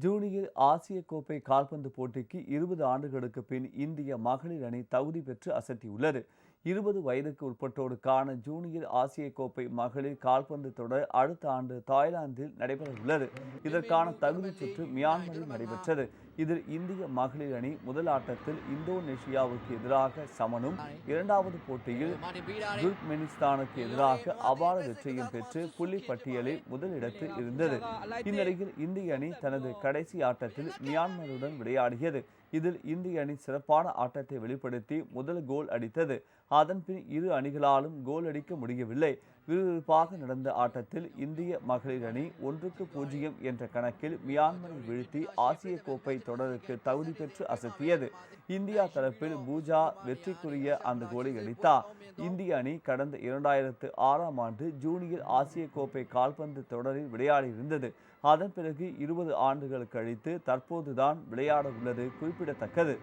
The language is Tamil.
ஜூனியர் ஆசிய கோப்பை கால்பந்து போட்டிக்கு 20 ஆண்டுகளுக்கு பின் இந்திய மகளிர் அணி தகுதி பெற்று அசத்தியுள்ளது. 20 வயதுக்கு உட்பட்டோருக்கான ஜூனியர் ஆசிய கோப்பை மகளிர் கால்பந்து தொடர் அடுத்த ஆண்டு தாய்லாந்தில் நடைபெறவுள்ளது. இதற்கான தகுதி சுற்று மியான்மரில் நடைபெற்றது. இதில் இந்திய மகளிர் அணி முதல் ஆட்டத்தில் இந்தோனேஷியாவுக்கு எதிராக சமனும், இரண்டாவது போட்டியில் துர்க்மெனிஸ்தானுக்கு எதிராக அபார வெற்றியும் பெற்று புள்ளி பட்டியலில் முதலிடத்தில் இருந்தது. இந்நிலையில் இந்திய அணி தனது கடைசி ஆட்டத்தில் மியான்மருடன் விளையாடியது. இதில் இந்திய அணி சிறப்பான ஆட்டத்தை வெளிப்படுத்தி முதல் கோல் அடித்தது. அதன்பின் இரு அணிகளாலும் கோல் அடிக்க முடியவில்லை. விறுவிறுப்பாக நடந்த ஆட்டத்தில் இந்திய மகளிர் அணி 1-0 என்ற கணக்கில் மியான்மரை வீழ்த்தி ஆசிய கோப்பை தொடருக்கு தகுதி பெற்று அசத்தியது. இந்தியா தரப்பில் பூஜா வெற்றிக்குரிய அந்த கோலை அடித்தார். இந்திய அணி கடந்த 2006ஆம் ஆண்டு ஜூனியர் ஆசிய கோப்பை கால்பந்து தொடரில் விளையாடியிருந்தது. அதன் பிறகு 20 ஆண்டுகள் கழித்து தற்போதுதான் விளையாட உள்ளது குறிப்பிடத்தக்கது.